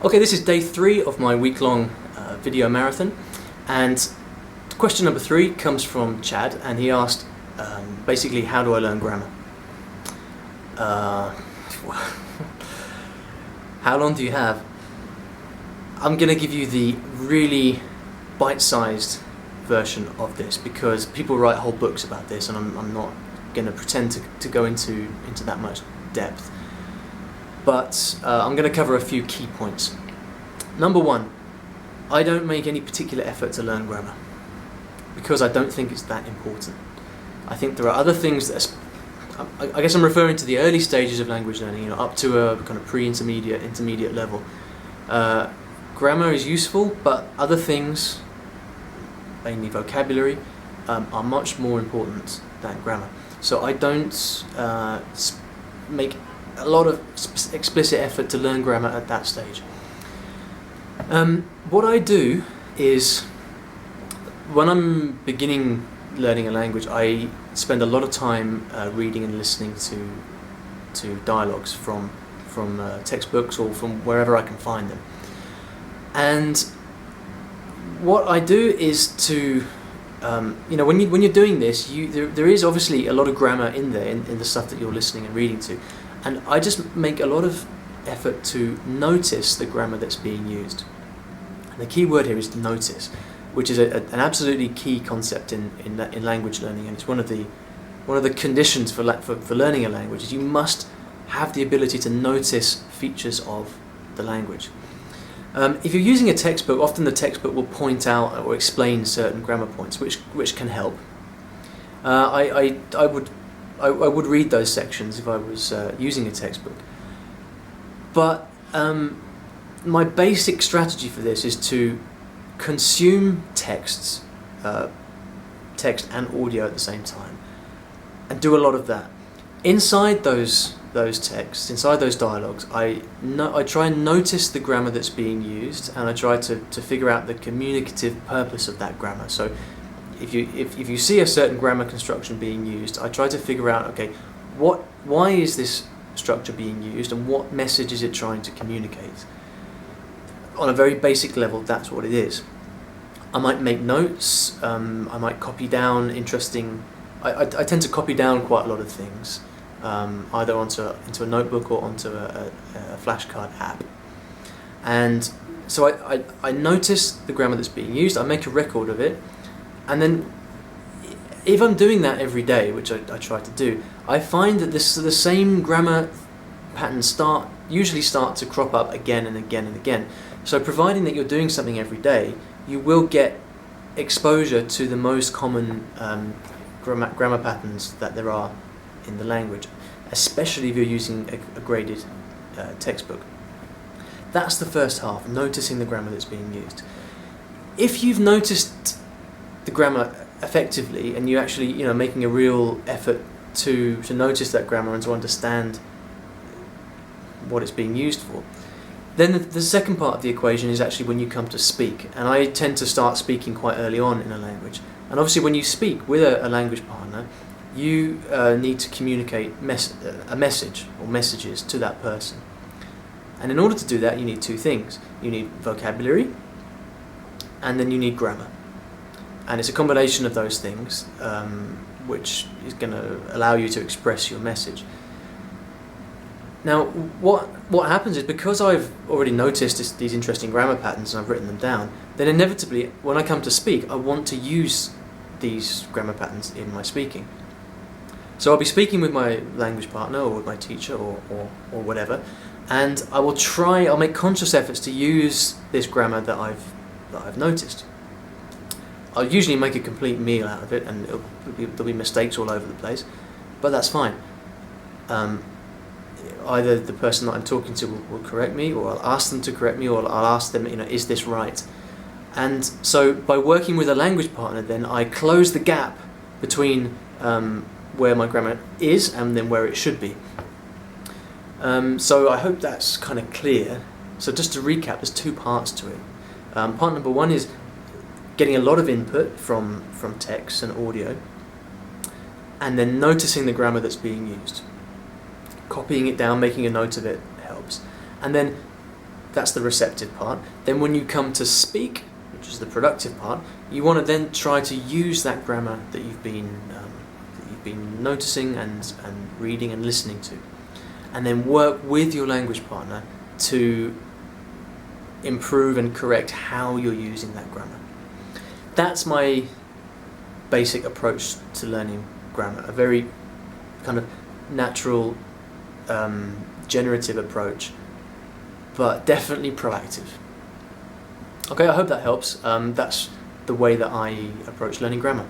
Okay, this is day 3 of my week-long video marathon, and question number 3 comes from Chad, and he asked basically, how do I learn grammar? How long do you have? I'm going to give you the really bite-sized version of this because people write whole books about this, and I'm not going to pretend to go into that much depth. But I'm going to cover a few key points. Number 1, I don't make any particular effort to learn grammar because I don't think it's that important. I think there are other things that I guess I'm referring to the early stages of language learning, up to a kind of pre-intermediate, intermediate level. Grammar is useful, but other things, mainly vocabulary, are much more important than grammar. So I don't make a lot of explicit effort to learn grammar at that stage. What I do is, when I'm beginning learning a language, I spend a lot of time reading and listening to dialogues from textbooks or from wherever I can find them. And what I do is to, when you're doing this, there is obviously a lot of grammar in there in the stuff that you're listening and reading to, and I just make a lot of effort to notice the grammar that's being used. And the key word here is notice, which is an absolutely key concept in language learning, and it's one of the conditions for learning a language. Is you must have the ability to notice features of the language. If you're using a textbook, often the textbook will point out or explain certain grammar points, which can help. I would read those sections if I was using a textbook. But my basic strategy for this is to consume text and audio at the same time, and do a lot of that. Inside those texts, inside those dialogues, I try and notice the grammar that's being used, and I try to figure out the communicative purpose of that grammar. So if you see a certain grammar construction being used, I try to figure out, okay, why is this structure being used, and what message is it trying to communicate? On a very basic level, that's what it is. I might make notes, I might copy down interesting... I tend to copy down quite a lot of things, either into a notebook or onto a flashcard app. And so I notice the grammar that's being used, I make a record of it, and then if I'm doing that every day, which I try to do, I find that the same grammar patterns usually start to crop up again and again and again. So providing that you're doing something every day, you will get exposure to the most common grammar patterns that there are in the language, especially if you're using a graded textbook. That's the first half, noticing the grammar that's being used. If you've noticed the grammar effectively, and you actually making a real effort to notice that grammar and to understand what it's being used for, then the second part of the equation is actually when you come to speak. And I tend to start speaking quite early on in a language. And obviously when you speak with a language partner, you need to communicate a message or messages to that person. And in order to do that, you need two things. You need vocabulary, and then you need grammar. And it's a combination of those things which is going to allow you to express your message. Now, what happens is, because I've already noticed these interesting grammar patterns and I've written them down, then inevitably, when I come to speak, I want to use these grammar patterns in my speaking. So I'll be speaking with my language partner or with my teacher or whatever, and I'll make conscious efforts to use this grammar that I've noticed. I'll usually make a complete meal out of it, and there'll be mistakes all over the place, but that's fine. Either the person that I'm talking to will correct me, or I'll ask them to correct me, or I'll ask them, is this right? And so by working with a language partner, then I close the gap between where my grammar is and then where it should be. So I hope that's kind of clear. So just to recap, there's two parts to it. Part number 1 is getting a lot of input from text and audio, and then noticing the grammar that's being used. Copying it down, making a note of it helps. And then That's the receptive part. Then when you come to speak, which is the productive part, you want to then try to use that grammar that you've been noticing and reading and listening to, and then work with your language partner to improve and correct how you're using that grammar. That's my basic approach to learning grammar, a very kind of natural, generative approach, but definitely proactive. Okay, I hope that helps. That's the way that I approach learning grammar.